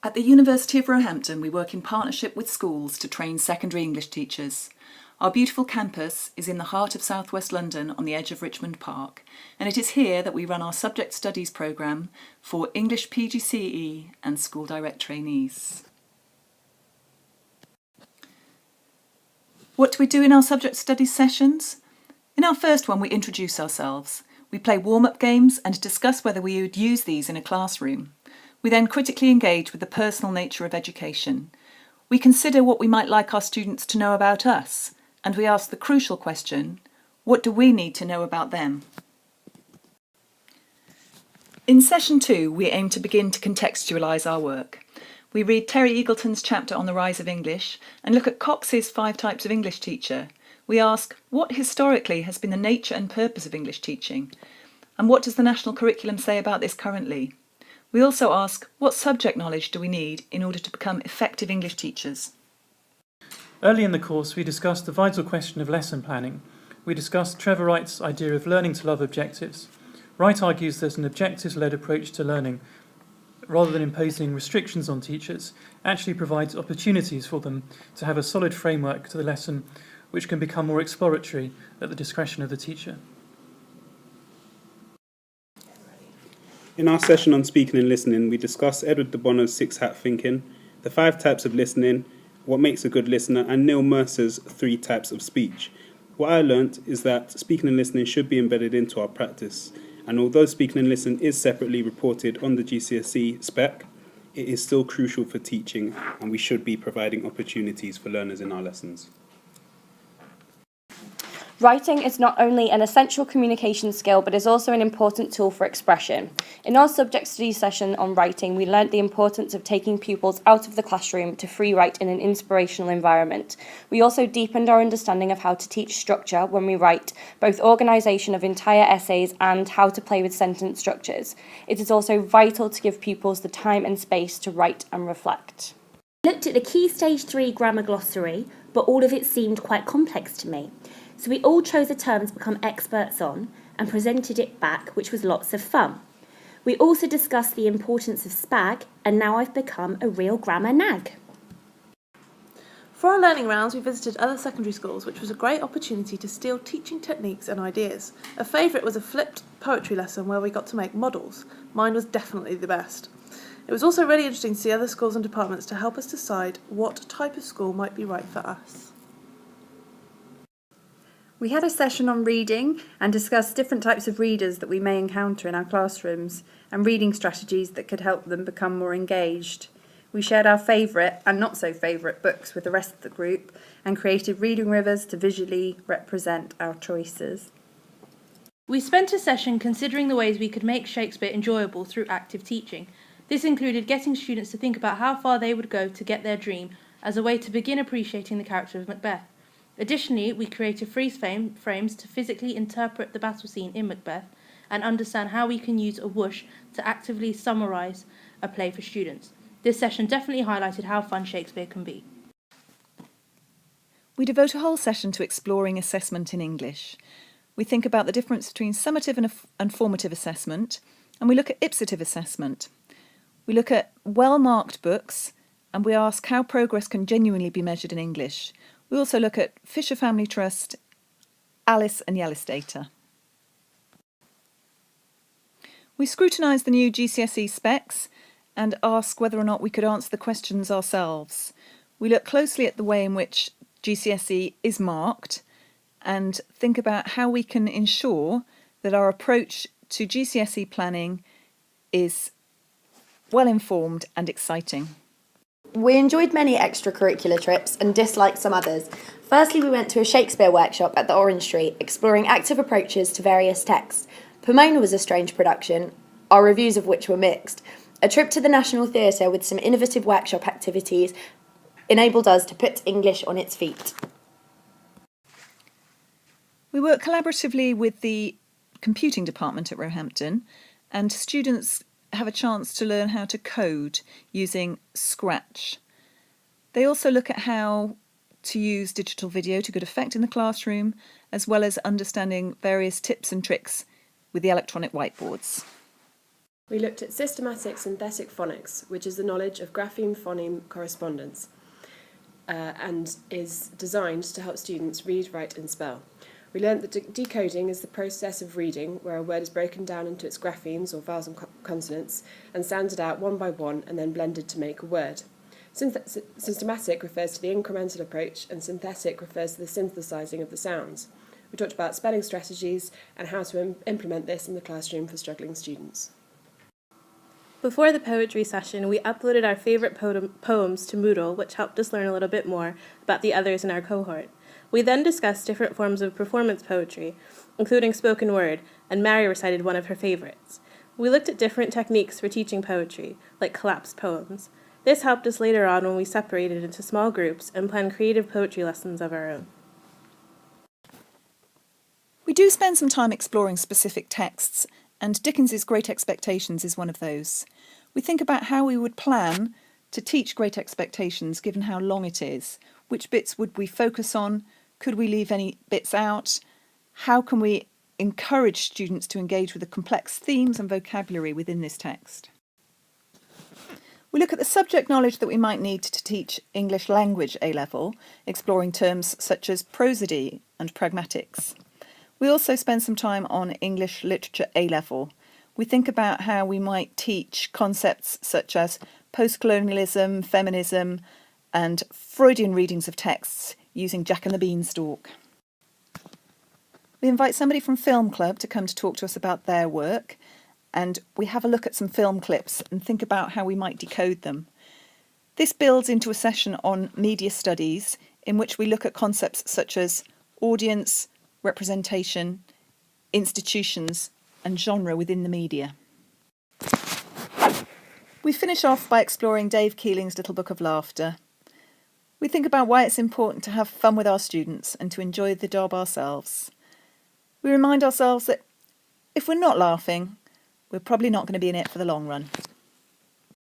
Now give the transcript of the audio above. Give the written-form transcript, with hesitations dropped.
At the University of Roehampton, we work in partnership with schools to train secondary English teachers. Our beautiful campus is in the heart of southwest London on the edge of Richmond Park, and it is here that we run our subject studies programme for English PGCE and school direct trainees. What do we do in our subject studies sessions? In our first one, we introduce ourselves. We play warm-up games and discuss whether we would use these in a classroom. We then critically engage with the personal nature of education. We consider what we might like our students to know about us, and we ask the crucial question, what do we need to know about them? In session 2, we aim to begin to contextualise our work. We read Terry Eagleton's chapter on the rise of English and look at Cox's 5 types of English teacher. We ask, what historically has been the nature and purpose of English teaching? And what does the national curriculum say about this currently? We also ask, what subject knowledge do we need in order to become effective English teachers? Early in the course, we discussed the vital question of lesson planning. We discussed Trevor Wright's idea of learning to love objectives. Wright argues that an objectives-led approach to learning, rather than imposing restrictions on teachers, actually provides opportunities for them to have a solid framework to the lesson which can become more exploratory at the discretion of the teacher. In our session on speaking and listening, we discussed Edward de Bono's 6-hat thinking, the 5 types of listening, what makes a good listener, and Neil Mercer's 3 types of speech. What I learnt is that speaking and listening should be embedded into our practice, and although speaking and listening is separately reported on the GCSE spec, it is still crucial for teaching, and we should be providing opportunities for learners in our lessons. Writing is not only an essential communication skill, but is also an important tool for expression. In our subject studies session on writing, we learnt the importance of taking pupils out of the classroom to free write in an inspirational environment. We also deepened our understanding of how to teach structure when we write, both organisation of entire essays and how to play with sentence structures. It is also vital to give pupils the time and space to write and reflect. I looked at the Key Stage 3 grammar glossary, but all of it seemed quite complex to me. So we all chose a term to become experts on and presented it back, which was lots of fun. We also discussed the importance of spag, and now I've become a real grammar nag. For our learning rounds, we visited other secondary schools, which was a great opportunity to steal teaching techniques and ideas. A favourite was a flipped poetry lesson where we got to make models. Mine was definitely the best. It was also really interesting to see other schools and departments to help us decide what type of school might be right for us. We had a session on reading and discussed different types of readers that we may encounter in our classrooms and reading strategies that could help them become more engaged. We shared our favourite and not so favourite books with the rest of the group and created reading rivers to visually represent our choices. We spent a session considering the ways we could make Shakespeare enjoyable through active teaching. This included getting students to think about how far they would go to get their dream as a way to begin appreciating the character of Macbeth. Additionally, we created freeze frames to physically interpret the battle scene in Macbeth and understand how we can use a whoosh to actively summarise a play for students. This session definitely highlighted how fun Shakespeare can be. We devote a whole session to exploring assessment in English. We think about the difference between summative and formative assessment, and we look at ipsative assessment. We look at well-marked books, and we ask how progress can genuinely be measured in English. We also look at Fisher Family Trust, Alice and Yellis data. We scrutinise the new GCSE specs and ask whether or not we could answer the questions ourselves. We look closely at the way in which GCSE is marked and think about how we can ensure that our approach to GCSE planning is well informed and exciting. We enjoyed many extracurricular trips and disliked some others. Firstly, we went to a Shakespeare workshop at the Orange Tree, exploring active approaches to various texts. Pomona was a strange production, our reviews of which were mixed. A trip to the National Theatre with some innovative workshop activities enabled us to put English on its feet. We work collaboratively with the computing department at Roehampton, and students have a chance to learn how to code using Scratch. They also look at how to use digital video to good effect in the classroom, as well as understanding various tips and tricks with the electronic whiteboards. We looked at systematic synthetic phonics, which is the knowledge of grapheme-phoneme correspondence, and is designed to help students read, write and spell. We learnt that decoding is the process of reading, where a word is broken down into its graphemes, or vowels and consonants, and sounded out one by one and then blended to make a word. Systematic refers to the incremental approach, and synthetic refers to the synthesizing of the sounds. We talked about spelling strategies and how to implement this in the classroom for struggling students. Before the poetry session, we uploaded our favourite poems to Moodle, which helped us learn a little bit more about the others in our cohort. We then discussed different forms of performance poetry, including spoken word, and Mary recited one of her favourites. We looked at different techniques for teaching poetry, like collapsed poems. This helped us later on when we separated into small groups and planned creative poetry lessons of our own. We do spend some time exploring specific texts, and Dickens's Great Expectations is one of those. We think about how we would plan to teach Great Expectations given how long it is. Which bits would we focus on? Could we leave any bits out? How can we encourage students to engage with the complex themes and vocabulary within this text? We look at the subject knowledge that we might need to teach English language A-level, exploring terms such as prosody and pragmatics. We also spend some time on English literature A-level. We think about how we might teach concepts such as post-colonialism, feminism, and Freudian readings of texts using Jack and the Beanstalk. We invite somebody from Film Club to come to talk to us about their work, and we have a look at some film clips and think about how we might decode them. This builds into a session on media studies in which we look at concepts such as audience, representation, institutions and genre within the media. We finish off by exploring Dave Keeling's Little Book of Laughter. We think about why it's important to have fun with our students and to enjoy the job ourselves. We remind ourselves that if we're not laughing, we're probably not going to be in it for the long run.